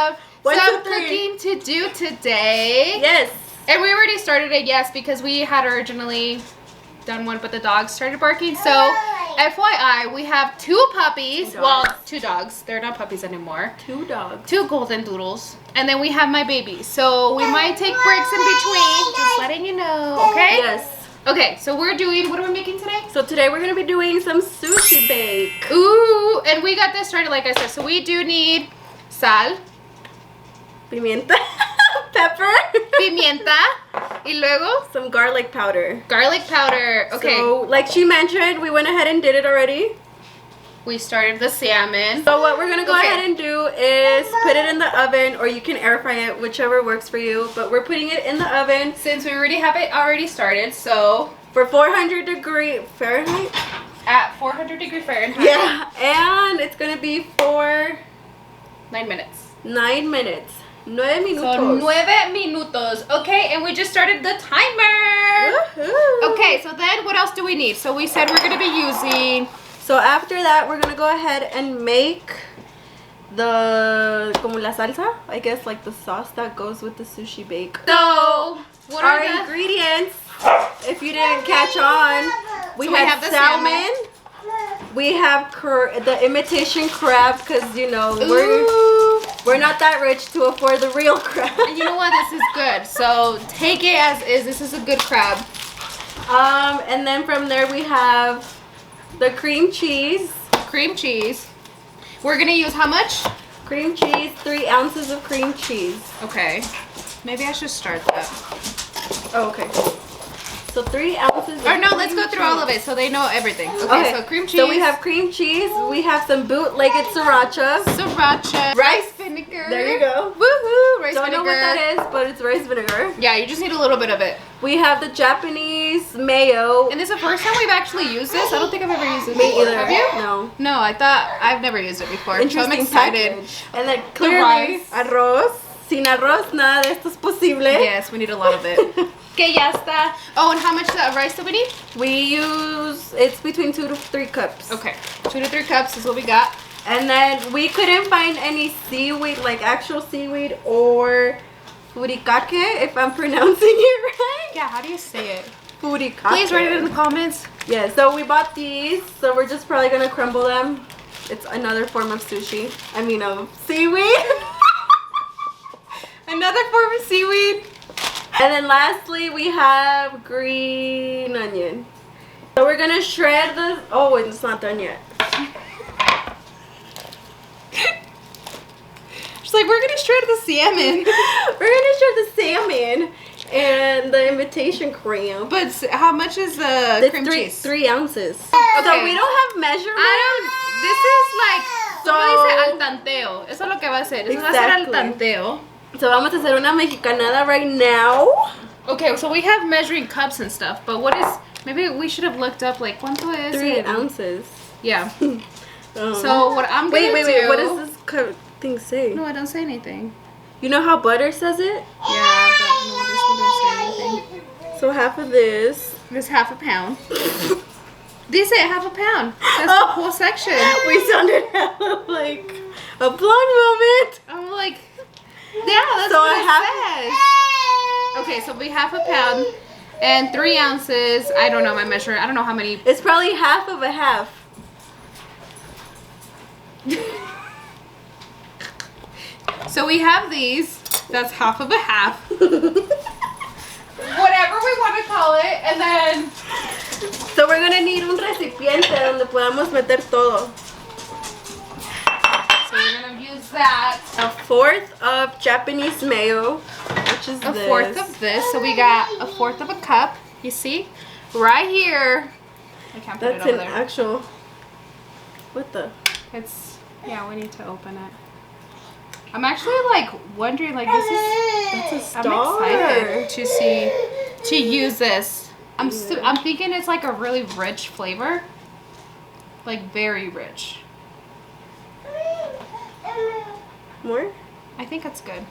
have One, some 2, 3. cooking to do today. Yes. And we already started it, yes, because we had originally done one, but the dogs started barking. So, FYI, we have 2 puppies. Well, 2 dogs. They're not puppies anymore. 2 dogs. 2 golden doodles. And then we have my baby. So, we might take breaks in between. Just letting you know, okay? Yes. Okay, so we're doing, what are we making today? So today we're going to be doing some sushi bake. Ooh, and we got this started, like I said. So, we do need sal. Pimienta. Pepper. Pimienta. Y luego, Some garlic powder. garlic powder. Okay. So, like she mentioned, we went ahead and did it already. We started the salmon. So what we're going to go ahead and do is put it in the oven, or you can air fry it, whichever works for you. But we're putting it in the oven. Since we already have it already started, so For 400-degree Fahrenheit. at 400-degree Fahrenheit. Yeah. And it's going to be for 9 minutes. 9 minutes. 9 minutos. So 9 minutos. Okay, and we just started the timer. Woohoo. Okay, so then what else do we need? So we said we're gonna be using. So after that, we're gonna go ahead and make the como la salsa, I guess, like the sauce that goes with the sushi bake. So what Our are the ingredients, if you didn't catch on, we have the salmon. We have the imitation crab, because you know we're not that rich to afford the real crab. And you know what? This is good. So take it as is. This is a good crab. And then from there we have the cream cheese. Cream cheese. We're gonna use how much? Cream cheese, 3 ounces of cream cheese. Okay. Maybe I should start that. Oh, okay. So 3 ounces of Or no, let's cream go through all of it so they know everything. Okay, So cream cheese. So we have cream cheese. We have some bootlegged sriracha. Sriracha. Rice vinegar. There you go. Woohoo! Rice Don't vinegar. know what that is, but it's rice vinegar. Yeah, you just need a little bit of it. We have the Japanese mayo. And this is the first time we've actually used this. I don't think I've ever used this Me before. either. Have you? No. No, I thought I've never used it before. Interesting so I'm excited. package. And then clearly, rice. arroz. Sin arroz, nada de esto es posible. Yes, we need a lot of it. Okay, ya está. Oh, and how much rice do we need? We use, it's between 2 to 3 cups. Okay, 2 to 3 cups is what we got. And then we couldn't find any seaweed, like actual seaweed or furikake, if I'm pronouncing it right. Yeah, how do you say it? Furikake. Please write it in the comments. Yeah, so we bought these, so we're just probably gonna crumble them. It's another form of sushi. I mean, of seaweed. Another form of seaweed. And then lastly, we have green onion. So we're gonna shred the, oh, it's not done yet. She's like, we're gonna shred the salmon. We're gonna shred the salmon and the imitation crab. But how much is the cream cheese? 3 ounces. Okay. So we don't have measurement. This is like, So- ¿cómo dice? Al tanteo. Eso es lo que va a hacer. Eso va a ser al Exactly. tanteo. So vamos a hacer una mexicanada right now. Okay, so we have measuring cups and stuff, but what is, maybe we should have looked up like, ¿cuánto es? 3 ounces. Yeah. So what I'm gonna wait, do. what does this thing say? No, I don't say anything. You know how butter says it? Yeah, but no, this one doesn't say anything. So half of this. This half a pound. They say half a pound. That's the whole section. We sounded like a blonde moment. I'm like, yeah, that's So what a it half- says. Okay, so we half a pound and 3 ounces. I don't know my measure. I don't know how many. It's probably half of a half. So we have these. That's half of a half. Whatever we want to call it. And then So we're gonna need un recipiente donde podamos meter todo. so we're gonna use that. 1/4 of Japanese mayo, which is A this. fourth of this. So we got a fourth of a cup. You see? Right here. I can't put That's it over an there. actual. What the? It's, yeah, we need to open it. I'm actually like wondering, like, this is, That's a I'm star. excited to see, to use this. I'm thinking it's like a really rich flavor. Like very rich. More? I think it's good.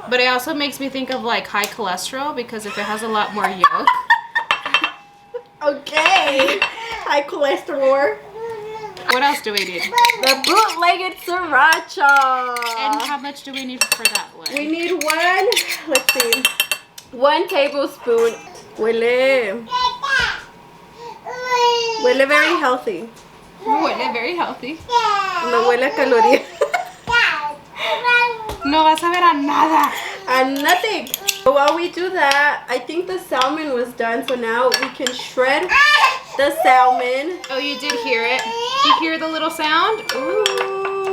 But it also makes me think of like high cholesterol because if it has a lot more yolk. Okay. High cholesterol. What else do we need? The bootlegged sriracha. And how much do we need for that one? We need one, let's see, 1 tablespoon. Huele very healthy. Huele very healthy. No huele a calorías. No vas a ver a nada. And nothing. So while we do that, I think the salmon was done. So now we can shred the salmon. Oh, you did hear it. You hear the little sound? Ooh.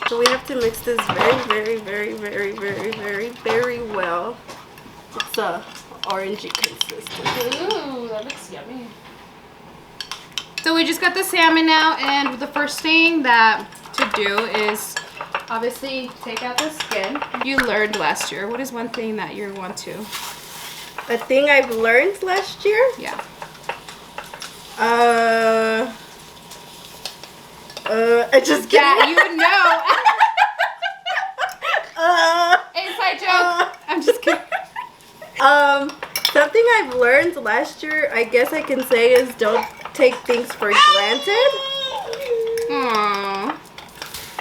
So we have to mix this very well. It's a orangey consistency. Ooh, that looks yummy. So we just got the salmon now, and the first thing that to do is obviously take out the skin. You learned last year. What is one thing that you want to? A thing I've learned last year? Yeah. I just kidding. Yeah, you know. Inside joke. I'm just kidding. Something I've learned last year, I guess I can say, is don't take things for granted. Aww.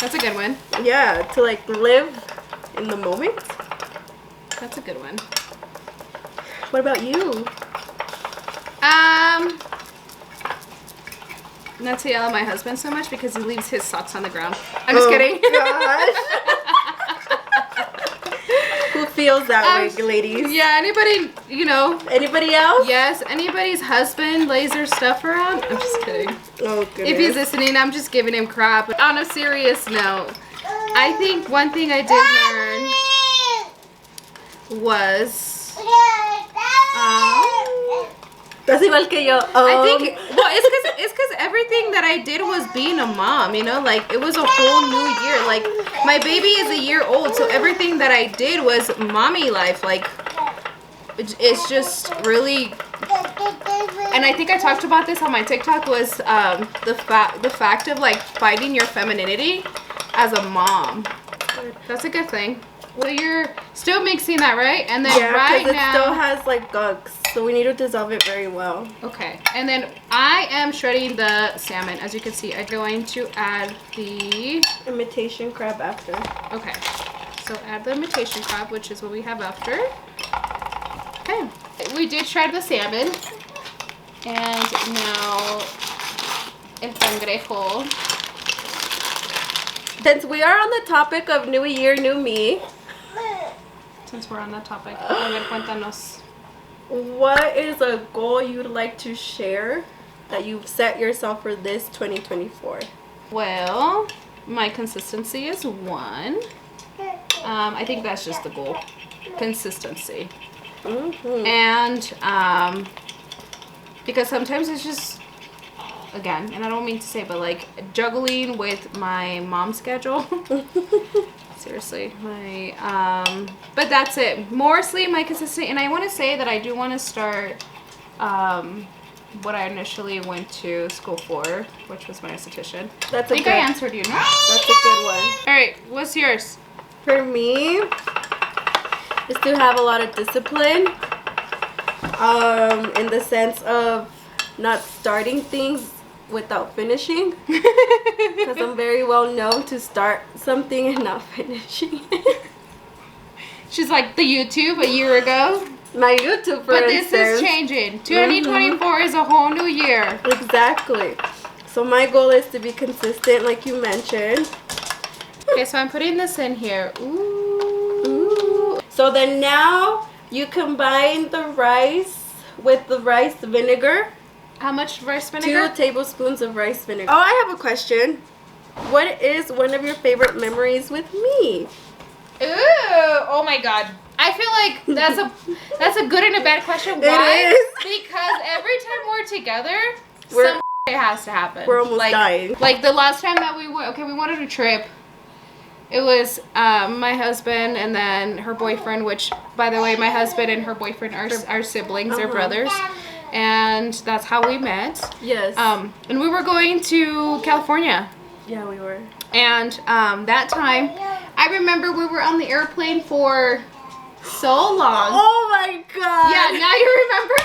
That's a good one. Yeah, to like live in the moment. That's a good one. What about you? Not to yell at my husband so much because he leaves his socks on the ground. I'm just kidding. Gosh. Who feels that way, ladies? Yeah, anybody, you know. Anybody else? Yes, anybody's husband lays their stuff around. I'm just kidding. Oh, goodness. If he's listening, I'm just giving him crap. But on a serious note, I think one thing I did learn was... That's igual que yo. I think, well, it's because everything that I did was being a mom, you know, like it was a whole new year. Like my baby is a year old, so everything that I did was mommy life. Like it's just really, and I think I talked about this on my TikTok, was the fact of like finding your femininity as a mom. That's a good thing. Well, you're still mixing that, right? And then right now, it still has like gunks, so we need to dissolve it very well. Okay, and then I am shredding the salmon. As you can see, I'm going to add the imitation crab after. Okay, so add the imitation crab, which is what we have after. Okay, we did shred the salmon, and now el cangrejo. Since we are on the topic of new year, new me. Since we're on that topic, a ver, cuéntanos. What is a goal you'd like to share that you've set yourself for this 2024? Well, my consistency is 1. I think that's just the goal. Consistency. Mm-hmm. And because sometimes it's just, again, and I don't mean to say, but like juggling with my mom's schedule. Seriously, but that's it. Mostly my consistency, and I want to say that I do want to start what I initially went to school for, which was my esthetician. I think I answered you, no? That's a good one. All right, what's yours? For me, is to have a lot of discipline, in the sense of not starting things without finishing, because I'm very well known to start something and not finishing. She's like the YouTube a year ago. My YouTube, for but instance. This is changing. 2024 is a whole new year. Exactly. So my goal is to be consistent, like you mentioned. Okay, so I'm putting this in here. Ooh. So then now you combine the rice with the rice vinegar. How much rice vinegar? 2 tablespoons of rice vinegar. Oh, I have a question. What is one of your favorite memories with me? Ooh, oh my god. I feel like that's a good and a bad question. Why? It is. Because every time we're together, some it has to happen. We're almost dying. Like the last time that we went, we went on a trip. It was my husband and then her boyfriend, which, by the way, my husband and her boyfriend are siblings, they're brothers. And that's how we met. Yes. And we were going to California. Yeah, we were. And that time, I remember we were on the airplane for so long. Oh my god. Yeah, now you remember?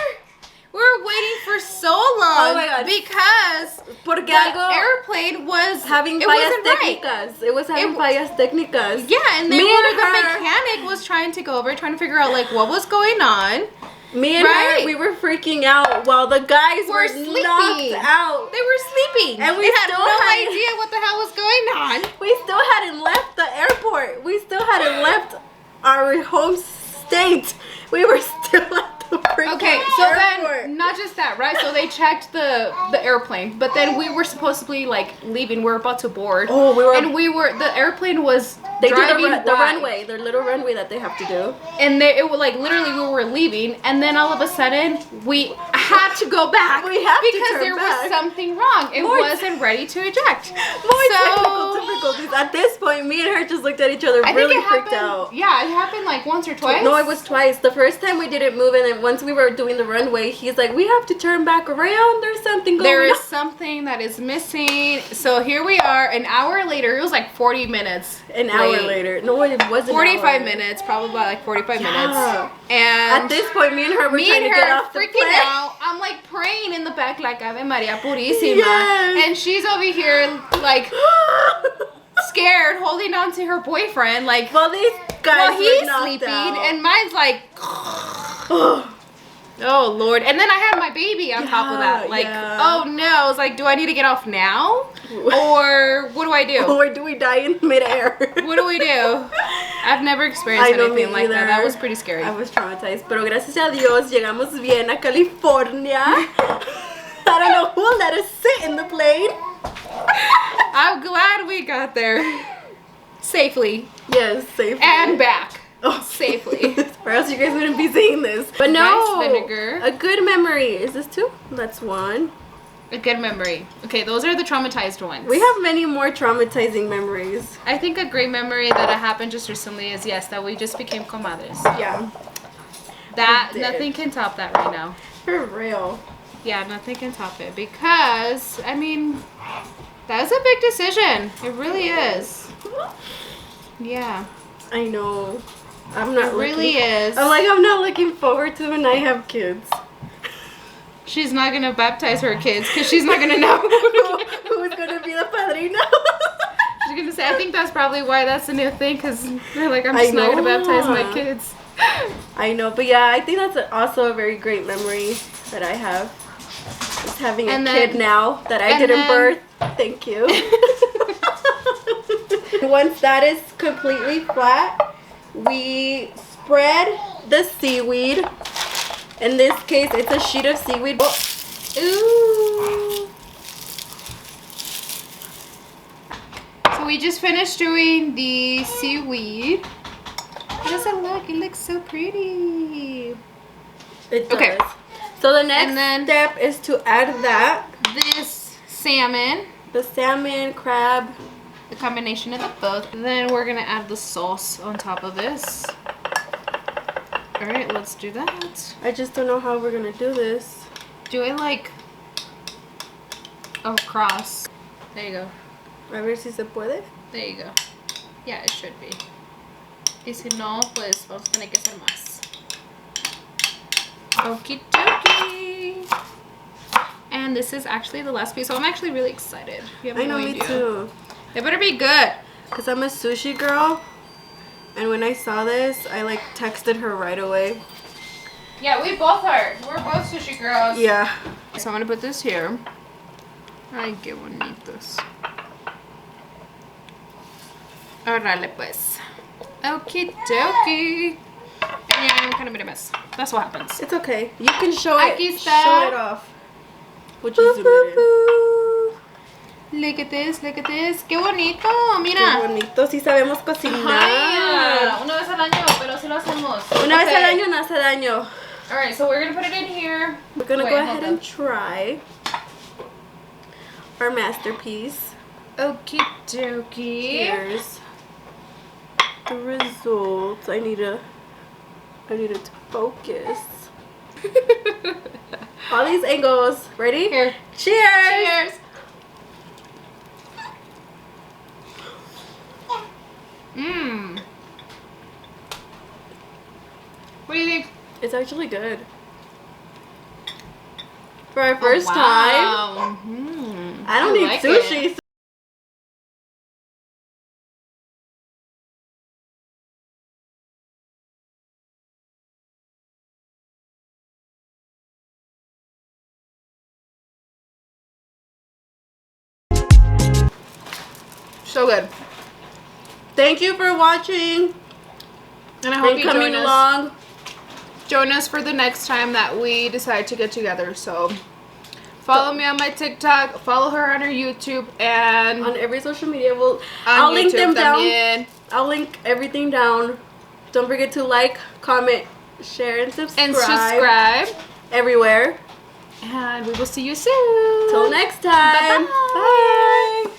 We were waiting for so long. Oh my God. Because Porque the algo airplane was having it fallas wasn't right. técnicas. It was having fallas técnicas. Yeah, and the her, mechanic was trying to go over, trying to figure out like what was going on. Me and Right. her, we were freaking out while the guys were sleeping. knocked out. They were sleeping, And we had still no had- idea what the hell was going on. We still hadn't left the airport. We still hadn't left our home state. We were still at the freaking Okay, so airport. then not just that, right? So they checked the airplane, but then we were supposedly like leaving. We were about to board. Oh, the airplane was They do driving the by. runway, their little runway that they have to do. And it was like literally we were leaving, and then all of a sudden we had to go back. We have to because turn there back. was something wrong. It More- wasn't ready to eject. More technical difficulties. At this point, me and her just looked at each other, I really think it freaked happened. out. Yeah, it happened like once or twice. No, it was twice. The first time we didn't move, and then once we were doing the runway, he's like, "We have to turn back around. There's something going There on." is something that is missing. So here we are, an hour later. It was like 40 minutes. An hour late. later. No, it wasn't. 45 minutes, probably about like 45 minutes. And At this point, me and her were me trying and to her get off the freaking plane. out. I'm like praying in the back like Ave Maria Purísima. Yes. And she's over here like scared, holding on to her boyfriend. Like, Well, these guys while he's were knocked sleeping, out. and mine's like, oh Lord. And then I had my baby on top of that. Like, oh no. I was like, do I need to get off now? Or what do I do? Or do we die in midair? What do we do? I've never experienced I know, me anything like that. either. That was pretty scary. I was traumatized. Pero gracias a Dios, llegamos bien a California. I don't know who let us sit in the plane. I'm glad we got there safely Yes, safely. and back Oh. safely. Or else you guys wouldn't be seeing this. But no, Rice vinegar. a good memory. Is this two? That's one. A good memory. Okay, those are the traumatized ones. We have many more traumatizing memories. I think a great memory that happened just recently is that we just became comadres. Yeah. That We did. nothing can top that right now. For real. Yeah, nothing can top it because I mean that's a big decision. It really is. Yeah. I know. I'm not It really is. I'm not looking forward to when I have kids. She's not gonna baptize her kids because she's not gonna know. Who's gonna be the padrino? She's gonna say, I think that's probably why that's a new thing because they're like, I'm I just not gonna know. baptize my kids. I know, but yeah, I think that's also a very great memory that I have. Just having a kid now that I didn't birth. Thank you. Once that is completely flat, we spread the seaweed. In this case, it's a sheet of seaweed. Ooh. So we just finished doing the seaweed. How does it look? It looks so pretty. It does. Okay. So the next step is to add that. This salmon. The salmon, crab. The combination of the both. And then we're gonna add the sauce on top of this. Alright, let's do that. I just don't know how we're gonna do this. Do it like across. There you go. A ver si se puede. There you go. Yeah, it should be. Y si no, pues vamos a tener que hacer más. Okie dokie. And this is actually the last piece, so I'm actually really excited. You have I know, no me idea. too. It better be good. Because I'm a sushi girl. And when I saw this, I like texted her right away. Yeah, we both are. We're both sushi girls. Yeah. So I'm gonna put this here. Ay, qué bonitos. Órale pues. Okie dokie. And I'm kind of made a mess. That's what happens. It's okay. You can show it. Aquí está. Show it off. Would you zoom it in? Look at this, look at this. Qué bonito, Qué mira. bonito. Sí sabemos cocinar. Ajá. Una vez al año, pero sí lo hacemos. Una vez al año no hace daño. Alright, so we're gonna put it in here. We're gonna Wait, go hold ahead on. and try our masterpiece. Okie dokie. Here's the results. I need it to focus. All these angles. Ready? Here. Cheers! Cheers. Mmm. What do you think? It's actually good. for our first time. Wow. Mm-hmm. I don't need sushi. So good. Thank you for watching. And I hope you coming along. Join us for the next time that we decide to get together. So follow me on my TikTok, follow her on her YouTube, and on every social media. I'll link them down. I'll link everything down. Don't forget to like, comment, share, and subscribe. Everywhere. And we will see you soon. Till next time. Bye-bye. Bye.